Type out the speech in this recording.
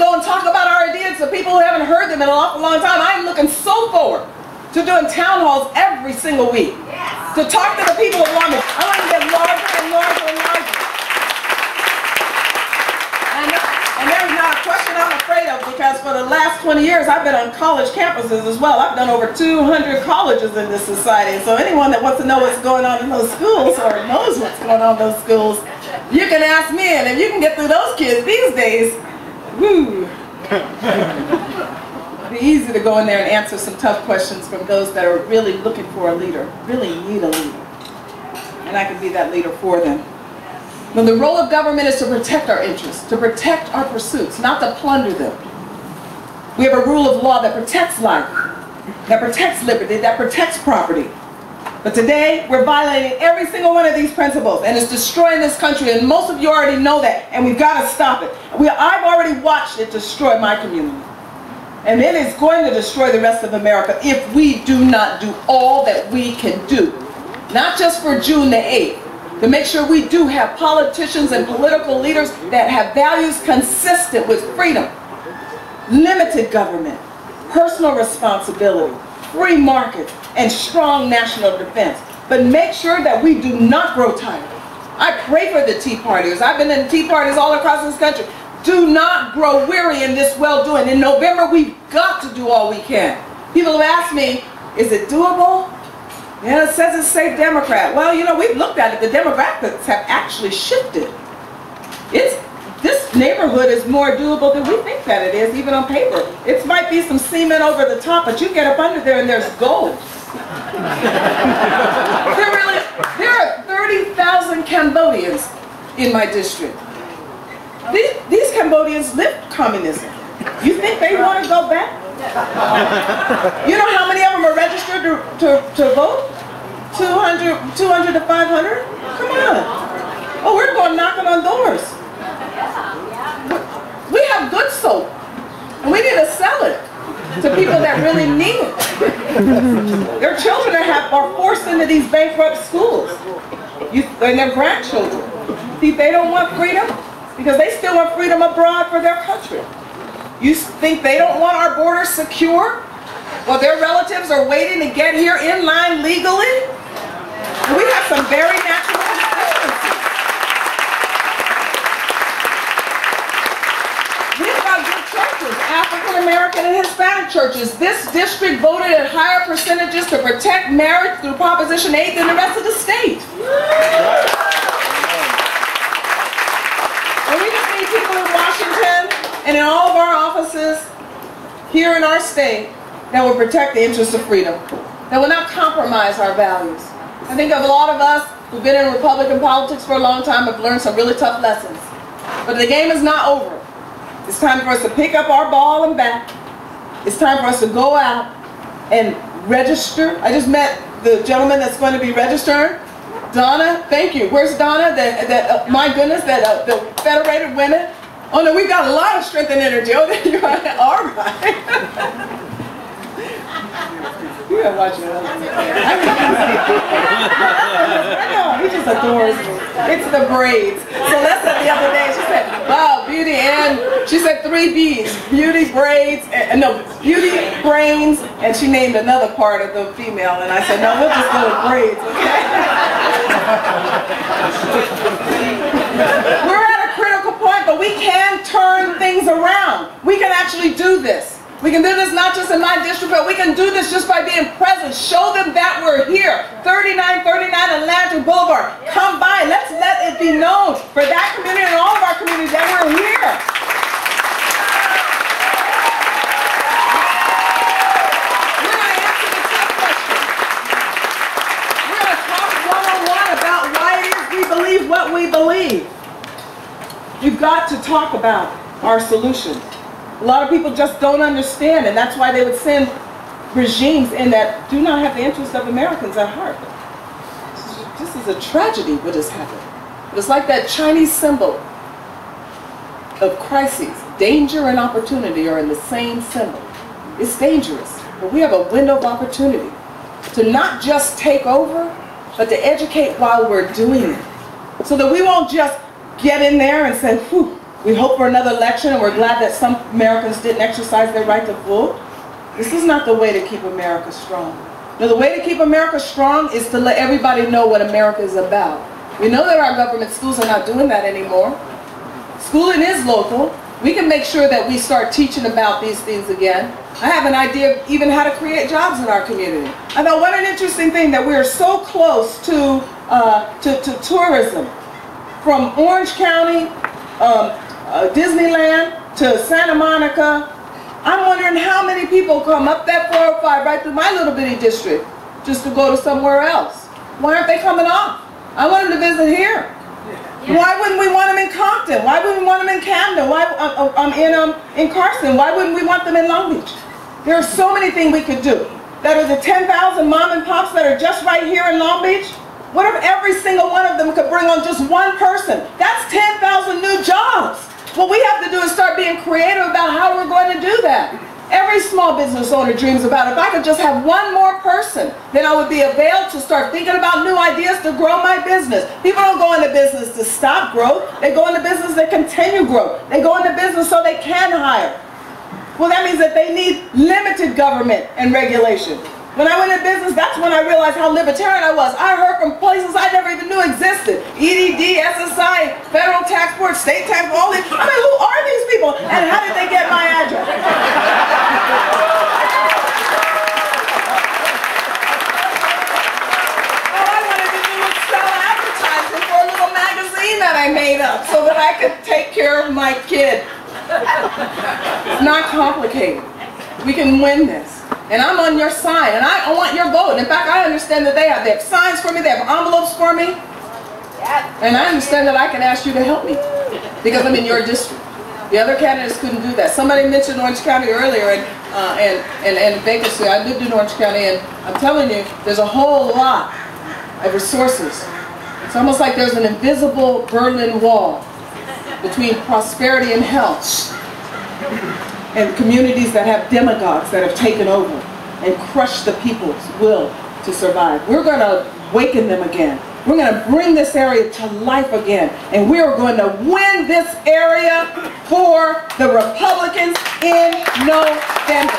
go and talk about our ideas to people who haven't heard them in an awful long time. I'm looking so forward to doing town halls every single week. Yes. To talk to the people who want me. I want to get larger and larger and larger. And there's not a question I'm afraid of, because for the last 20 years I've been on college campuses as well. I've done over 200 colleges in this society. So anyone that wants to know what's going on in those schools, or knows what's going on in those schools, you can ask me. And if you can get through those kids these days, woo. It'd be easy to go in there and answer some tough questions from those that are really looking for a leader, really need a leader. And I can be that leader for them. Now, the role of government is to protect our interests, to protect our pursuits, not to plunder them. We have a rule of law that protects life, that protects liberty, that protects property. But today, we're violating every single one of these principles, and it's destroying this country, and most of you already know that, and we've got to stop it. I've already watched it destroy my community. And it is going to destroy the rest of America if we do not do all that we can do. Not just for June the 8th, to make sure we do have politicians and political leaders that have values consistent with freedom, limited government, personal responsibility, free markets, and strong national defense. But make sure that we do not grow tired. I pray for the Tea Partiers. I've been in Tea Parties all across this country. Do not grow weary in this well-doing. In November, we've got to do all we can. People have asked me, is it doable? Yeah, it says it's safe Democrat. Well, you know, we've looked at it. The demographics have actually shifted. This neighborhood is more doable than we think that it is, even on paper. It might be some cement over the top, but you get up under there and there's gold. There are 30,000 Cambodians in my district. These Cambodians lived communism. You think they want to go back? You know how many of them are registered to vote? 200 to 500? Come on. Oh, we're going knocking on doors. We have good soap, and we need to sell it to people that really need it. Their children are forced into these bankrupt schools, and their grandchildren. Think they don't want freedom? Because they still want freedom abroad for their country. You think they don't want our borders secure? Well, their relatives are waiting to get here in line legally? And we have some very natural constituencies. We've got good churches, African American and Hispanic churches. This district voted at higher percentages to protect marriage through Proposition 8 than the rest of the state. And we just need people in Washington and in all of our offices here in our state that will protect the interests of freedom, that will not compromise our values. I think of a lot of us who've been in Republican politics for a long time have learned some really tough lessons. But the game is not over. It's time for us to pick up our ball and bat. It's time for us to go out and register. I just met the gentleman that's going to be registering. Donna, thank you. Where's Donna? My goodness, the Federated Women. Oh no, we've got a lot of strength and energy. Oh, there you are. All right. You gotta watch it. I know, he just adores me. It's the braids. So Lessa the other day, she said, wow, beauty, and she said 3 B's. Beauty, braids, beauty, brains, and she named another part of the female, and I said, no, we'll just go with braids, okay? We're at a critical point, but we can turn things around. We can actually do this. We can do this not just in my district, but we can do this just by being present. Show them that we're here. 3939 Atlantic Boulevard. Come by. Let's let it be known for that community and all of our communities that we're here. We're going to answer the tough questions. We're going to talk one-on-one about why it is we believe what we believe. You've got to talk about our solutions. A lot of people just don't understand, and that's why they would send regimes in that do not have the interests of Americans at heart. This is a tragedy what has happened. It's like that Chinese symbol of crises. Danger and opportunity are in the same symbol. It's dangerous, but we have a window of opportunity to not just take over, but to educate while we're doing it. So that we won't just get in there and say, whew, We hope for another election, and we're glad that some Americans didn't exercise their right to vote. This is not the way to keep America strong. No, the way to keep America strong is to let everybody know what America is about. We know that our government schools are not doing that anymore. Schooling is local. We can make sure that we start teaching about these things again. I have an idea of even how to create jobs in our community. I thought, what an interesting thing that we are so close to tourism. From Orange County, Disneyland, to Santa Monica. I'm wondering how many people come up that 405 right through my little bitty district just to go to somewhere else. Why aren't they coming off? I want them to visit here. Yeah. Why wouldn't we want them in Compton? Why wouldn't we want them in Camden? Why in Carson? Why wouldn't we want them in Long Beach? There are so many things we could do. That are the 10,000 mom and pops that are just right here in Long Beach. What if every single one of them could bring on just one person? That's 10,000 new jobs. What we have to do is start being creative about how we're going to do that. Every small business owner dreams about it. If I could just have one more person, then I would be availed to start thinking about new ideas to grow my business. People don't go into business to stop growth. They go into business to continue growth. They go into business so they can hire. Well, that means that they need limited government and regulation. When I went into business, that's when I realized how libertarian I was. I heard from places I never even knew existed. EDD, SSI, federal tax board, state tax, all these. I mean, who are these people? And how did they get my address? All I wanted to do was sell advertising for a little magazine that I made up so that I could take care of my kid. It's not complicated. We can win this. And I'm on your side, and I want your vote. In fact, I understand that they have signs for me, they have envelopes for me. And I understand that I can ask you to help me because I'm in your district. The other candidates couldn't do that. Somebody mentioned Orange County earlier and vacancy. I lived in Orange County, and I'm telling you, there's a whole lot of resources. It's almost like there's an invisible Berlin Wall between prosperity and health. And communities that have demagogues that have taken over and crushed the people's will to survive. We're going to awaken them again. We're going to bring this area to life again. And we are going to win this area for the Republicans in November.